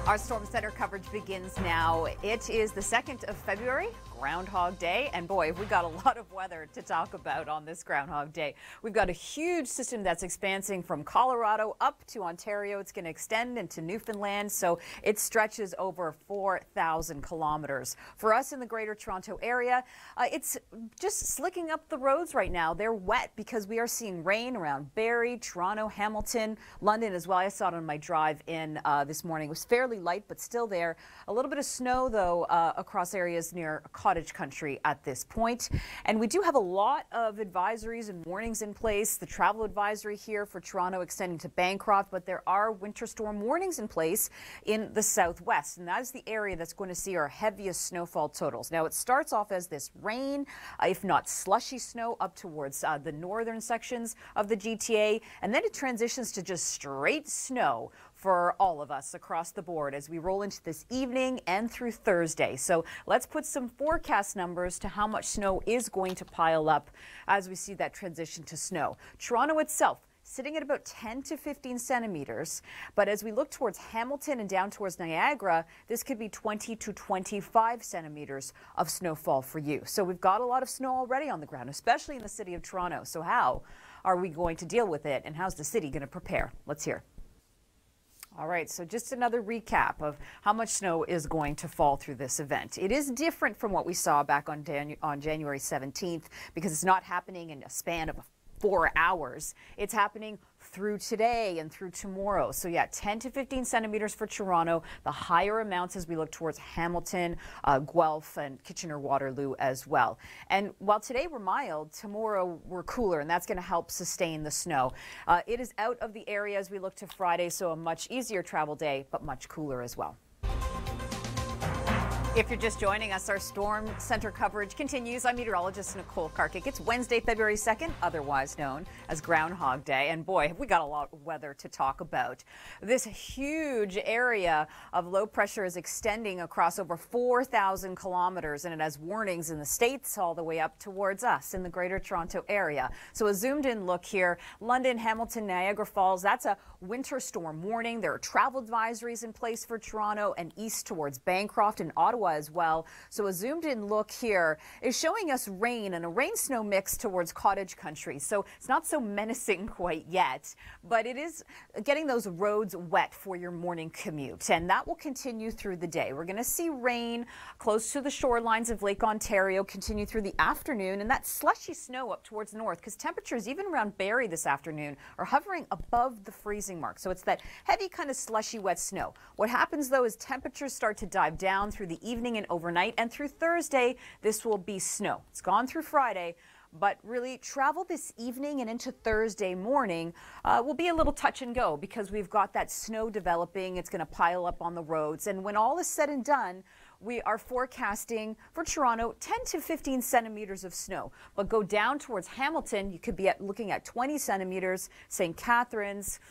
Our Storm Center coverage begins now. It is the 2nd of February, Groundhog Day, and boy, we've got a lot of weather to talk about on this Groundhog Day. We've got a huge system that's expanding from Colorado up to Ontario. It's going to extend into Newfoundland, so it stretches over 4,000 kilometers. For us in the Greater Toronto Area, it's just slicking up the roads right now. They're wet because we are seeing rain around Barrie, Toronto, Hamilton, London as well. I saw it on my drive in this morning. It was fairly light, but still there. A little bit of snow, though, across areas near cottage country at this point. And we do have a lot of advisories and warnings in place. The travel advisory here for Toronto extending to Bancroft, but there are winter storm warnings in place in the southwest. And that is the area that's going to see our heaviest snowfall totals. Now, it starts off as this rain, if not slushy snow, up towards the northern sections of the GTA. And then it transitions to just straight snow for all of us across the board as we roll into this evening and through Thursday. So let's put some forecast numbers to how much snow is going to pile up as we see that transition to snow. Toronto itself sitting at about 10 to 15 centimeters. But as we look towards Hamilton and down towards Niagara, this could be 20 to 25 centimeters of snowfall for you. So we've got a lot of snow already on the ground, especially in the city of Toronto. So how are we going to deal with it, and how's the city going to prepare? Let's hear. All right, so just another recap of how much snow is going to fall through this event. It is different from what we saw back on January 17th because it's not happening in a span of 4 hours. It's happening through today and through tomorrow. So yeah, 10 to 15 centimeters for Toronto, the higher amounts as we look towards Hamilton, Guelph, and Kitchener-Waterloo as well. And while today we're mild, tomorrow we're cooler, and that's going to help sustain the snow. It is out of the area as we look to Friday, so a much easier travel day, but much cooler as well. If you're just joining us, our Storm Center coverage continues. I'm meteorologist Nicole Karkic. It's Wednesday, February 2nd, otherwise known as Groundhog Day. And boy, have we got a lot of weather to talk about. This huge area of low pressure is extending across over 4,000 kilometers, and it has warnings in the States all the way up towards us in the Greater Toronto Area. So a zoomed in look here, London, Hamilton, Niagara Falls, that's a winter storm warning. There are travel advisories in place for Toronto and east towards Bancroft and Ottawa as well. So a zoomed in look here is showing us rain and a rain snow mix towards cottage country. So it's not so menacing quite yet, but it is getting those roads wet for your morning commute, and that will continue through the day. We're going to see rain close to the shorelines of Lake Ontario continue through the afternoon, and that slushy snow up towards north because temperatures even around Barrie this afternoon are hovering above the freezing mark. So it's that heavy kind of slushy wet snow. What happens though is temperatures start to dive down through the evening and overnight, and through Thursday this will be snow. It's gone through Friday, but really travel this evening and into Thursday morning will be a little touch and go because we've got that snow developing. It's going to pile up on the roads, and when all is said and done, we are forecasting for Toronto 10 to 15 centimeters of snow. But go down towards Hamilton, you could be looking at 20 centimeters. St. Catharines,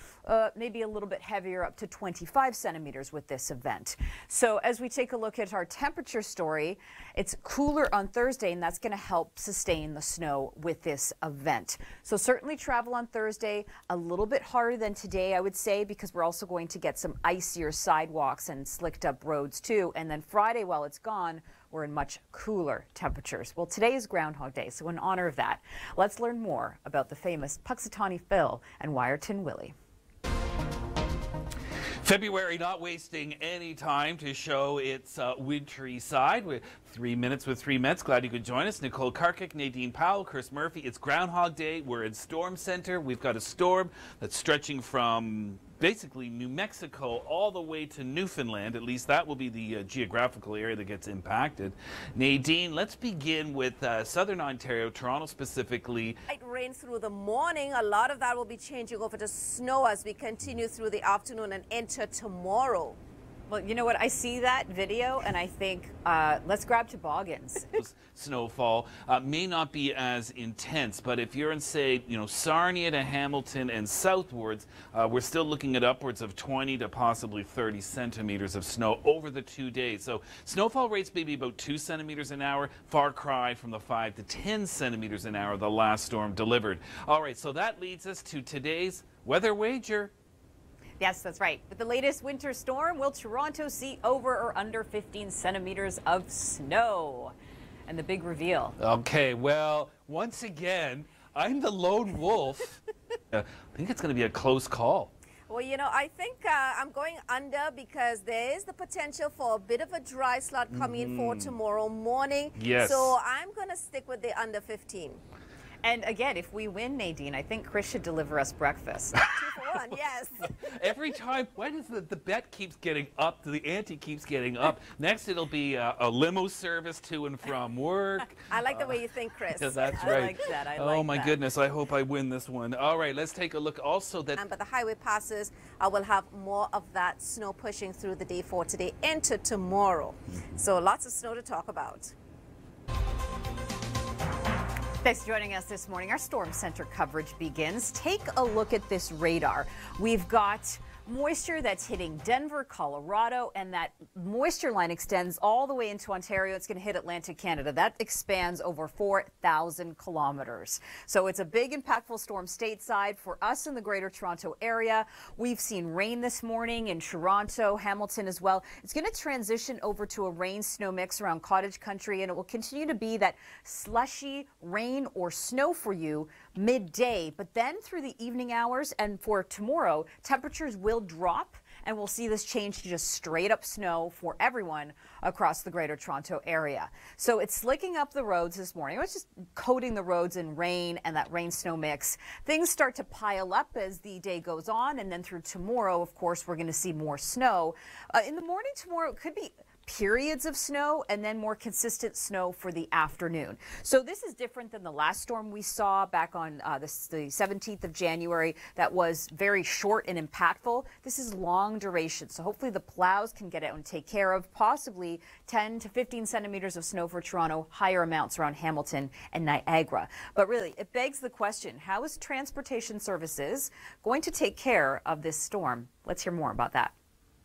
maybe a little bit heavier, up to 25 centimeters with this event. So as we take a look at our temperature story, it's cooler on Thursday, and that's going to help sustain the snow with this event. So certainly travel on Thursday a little bit harder than today, I would say, because we're also going to get some icier sidewalks and slicked up roads too. And then Friday, while it's gone, we're in much cooler temperatures. Well, today is Groundhog Day, so in honor of that, let's learn more about the famous Puxatawny Phil and Wiarton Willie. February not wasting any time to show its wintry side. With 3 minutes with 3 Mets. Glad you could join us. Nicole Karkic, Nadine Powell, Chris Murphy. It's Groundhog Day. We're in Storm Center. We've got a storm that's stretching from basically New Mexico all the way to Newfoundland. At least that will be the geographical area that gets impacted. Nadine, let's begin with southern Ontario, Toronto specifically. Light rain through the morning. A lot of that will be changing over to snow as we continue through the afternoon and enter tomorrow. Well, you know what? I see that video and I think, let's grab toboggans. Snowfall may not be as intense, but if you're in, say, Sarnia to Hamilton and southwards, we're still looking at upwards of 20 to possibly 30 centimeters of snow over the 2 days. So snowfall rates may be about 2 centimeters an hour, far cry from the 5 to 10 centimeters an hour the last storm delivered. All right, so that leads us to today's weather wager. Yes, that's right. With the latest winter storm, will Toronto see over or under 15 centimeters of snow? And the big reveal. Okay, well, once again, I'm the lone wolf. I think it's going to be a close call. Well, you know, I think I'm going under because there is the potential for a bit of a dry slot coming in for tomorrow morning. Yes. So I'm going to stick with the under 15. And again, if we win, Nadine, I think Chris should deliver us breakfast. 2 for 1, yes. Every time, why does the bet keeps getting up, the ante keeps getting up? Next, it'll be a limo service to and from work. I like the way you think, Chris. Yeah, that's right. I like that. I oh, like my that. goodness. I hope I win this one. All right, let's take a look also that... But the highway passes will have more of that snow pushing through the day for today into tomorrow. So lots of snow to talk about. Thanks for joining us this morning. Our Storm Center coverage begins. Take a look at this radar. We've got moisture that's hitting Denver, Colorado, and that moisture line extends all the way into Ontario. It's going to hit Atlantic Canada. That expands over 4,000 kilometers. So it's a big, impactful storm stateside. For us in the Greater Toronto Area, we've seen rain this morning in Toronto, Hamilton as well. It's going to transition over to a rain-snow mix around Cottage Country, and it will continue to be that slushy rain or snow for you midday. But then through the evening hours and for tomorrow, temperatures will drop, and we'll see this change to just straight up snow for everyone across the Greater Toronto Area. So it's slicking up the roads this morning. It's just coating the roads in rain and that rain-snow mix. Things start to pile up as the day goes on, and then through tomorrow, of course, we're going to see more snow. In the morning tomorrow, it could be periods of snow and then more consistent snow for the afternoon. So this is different than the last storm we saw back on the 17th of January that was very short and impactful. This is long duration, so hopefully the plows can get out and take care of possibly 10 to 15 centimeters of snow for Toronto, higher amounts around Hamilton and Niagara. But really, it begs the question, how is transportation services going to take care of this storm? Let's hear more about that.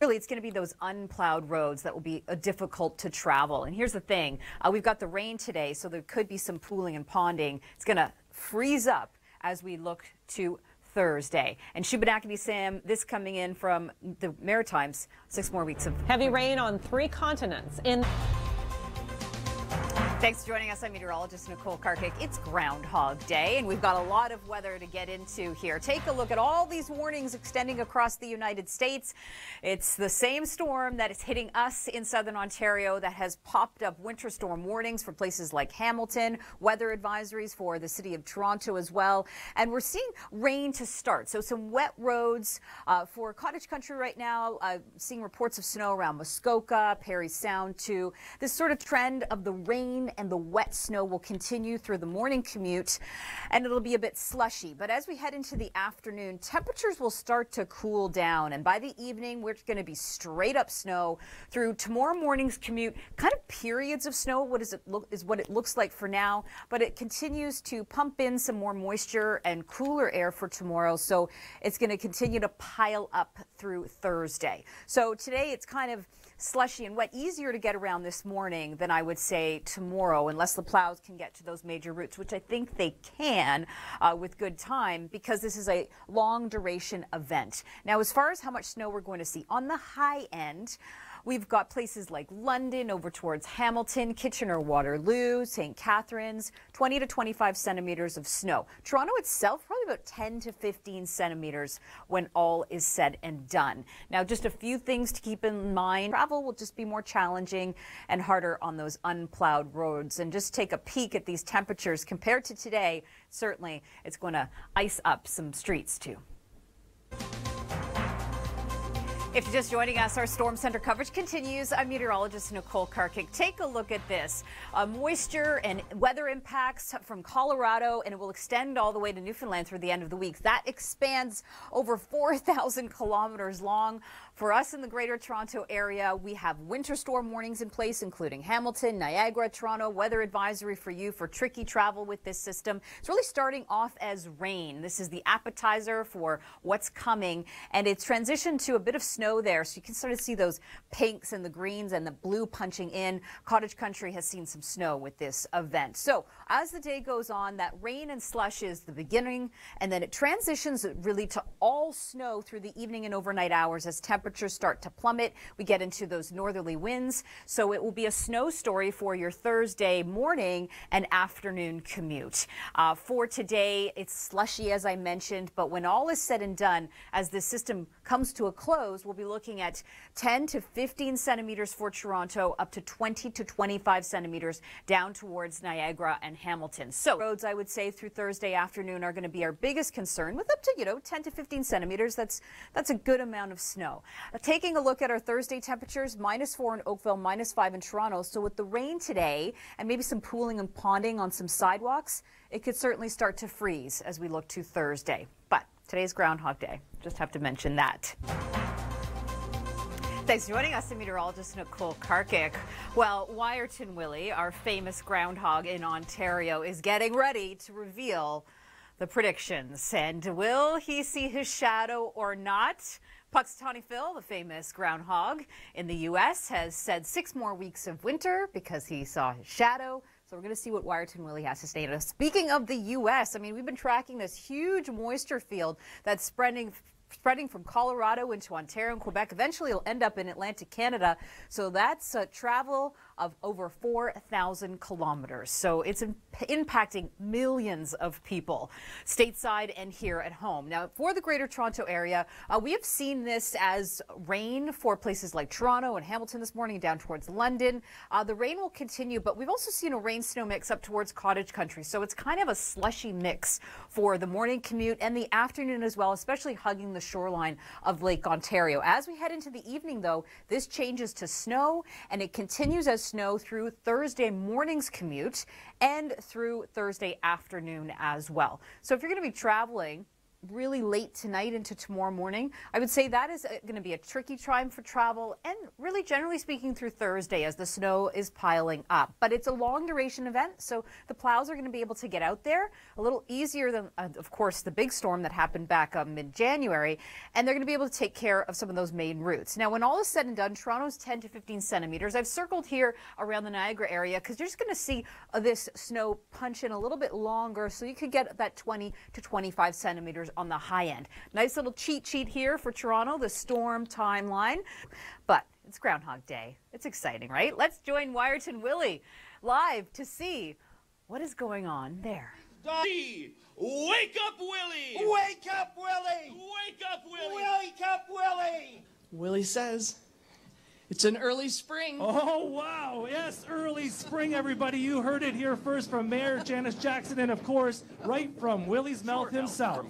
Really, it's going to be those unplowed roads that will be difficult to travel. And here's the thing. We've got the rain today, so there could be some pooling and ponding. It's going to freeze up as we look to Thursday. And Shubenacadie Sam, this coming in from the Maritimes, 6 more weeks of heavy rain on 3 continents. Thanks for joining us. I'm meteorologist Nicole Karkic. It's Groundhog Day, and we've got a lot of weather to get into here. Take a look at all these warnings extending across the United States. It's the same storm that is hitting us in southern Ontario that has popped up winter storm warnings for places like Hamilton, weather advisories for the city of Toronto as well. And we're seeing rain to start. So some wet roads for Cottage Country right now, seeing reports of snow around Muskoka, Parry Sound too. This sort of trend of the rain and the wet snow will continue through the morning commute, and it'll be a bit slushy. But as we head into the afternoon, temperatures will start to cool down, and by the evening, we're going to be straight up snow through tomorrow morning's commute. Kind of periods of snow. Is what it looks like for now, but it continues to pump in some more moisture and cooler air for tomorrow, so it's going to continue to pile up through Thursday. So today it's kind of slushy and wet, easier to get around this morning than I would say tomorrow, unless the plows can get to those major routes, which I think they can with good time, because this is a long duration event. Now, as far as how much snow we're going to see on the high end, we've got places like London over towards Hamilton, Kitchener, Waterloo, St. Catharines, 20 to 25 centimeters of snow. Toronto itself, probably about 10 to 15 centimeters when all is said and done. Now, just a few things to keep in mind. Travel will just be more challenging and harder on those unplowed roads. And just take a peek at these temperatures compared to today. Certainly, it's going to ice up some streets too. If you're just joining us, our Storm Center coverage continues. I'm meteorologist Nicole Karkic. Take a look at this. Moisture and weather impacts from Colorado, and it will extend all the way to Newfoundland through the end of the week. That expands over 4,000 kilometers long. For us in the Greater Toronto Area, we have winter storm warnings in place, including Hamilton, Niagara, Toronto. Weather advisory for you for tricky travel with this system. It's really starting off as rain. This is the appetizer for what's coming, and it's transitioned to a bit of snow snow there, so you can sort of see those pinks and the greens and the blue punching in. Cottage Country has seen some snow with this event. So as the day goes on, that rain and slush is the beginning, and then it transitions really to all snow through the evening and overnight hours as temperatures start to plummet. We get into those northerly winds, so it will be a snow story for your Thursday morning and afternoon commute. For today, it's slushy, as I mentioned, but when all is said and done, as this system comes to a close, we'll be looking at 10 to 15 centimeters for Toronto, up to 20 to 25 centimeters down towards Niagara and Hamilton. So roads, I would say, through Thursday afternoon are going to be our biggest concern, with up to, 10 to 15 centimeters. That's a good amount of snow. Taking a look at our Thursday temperatures, -4 in Oakville, -5 in Toronto. So with the rain today and maybe some pooling and ponding on some sidewalks, it could certainly start to freeze as we look to Thursday. But today's Groundhog Day. Just have to mention that. Thanks for joining us, meteorologist Nicole Karkic. Well, Wyerton Willie, our famous groundhog in Ontario, is getting ready to reveal the predictions. And will he see his shadow or not? Punxsutawney Phil, the famous groundhog in the U.S., has said 6 more weeks of winter because he saw his shadow. So we're going to see what Wyerton Willie has to say. Now, speaking of the U.S., I mean, we've been tracking this huge moisture field that's spreading from Colorado into Ontario and Quebec. Eventually, it'll end up in Atlantic Canada. So that's a travel of over 4,000 kilometers. So it's impacting millions of people stateside and here at home. Now, for the Greater Toronto Area, we have seen this as rain for places like Toronto and Hamilton this morning, down towards London. The rain will continue, but we've also seen a rain-snow mix up towards Cottage Country. So it's kind of a slushy mix for the morning commute and the afternoon as well, especially hugging the shoreline of Lake Ontario. As we head into the evening, though, this changes to snow, and it continues as snow through Thursday morning's commute and through Thursday afternoon as well. So if you're going to be traveling really late tonight into tomorrow morning, I would say that is going to be a tricky time for travel, and really generally speaking through Thursday as the snow is piling up. But it's a long duration event, so the plows are going to be able to get out there a little easier than, of course, the big storm that happened back mid-January, and they're going to be able to take care of some of those main routes. Now, when all is said and done, Toronto's 10 to 15 centimeters. I've circled here around the Niagara area because you're just going to see this snow punch in a little bit longer, so you could get that 20 to 25 centimeters on the high end. Nice little cheat sheet here for Toronto, the storm timeline. But it's Groundhog Day. It's exciting, right? Let's join Wyerton Willie live to see what is going on there. Wake up, Willie! Wake up, Willie! Wake up, Willie! Wake up, Willie! Willie says it's an early spring. Oh, wow. Yes, early spring, everybody. You heard it here first from Mayor Janice Jackson and, of course, right from Willie's mouth himself.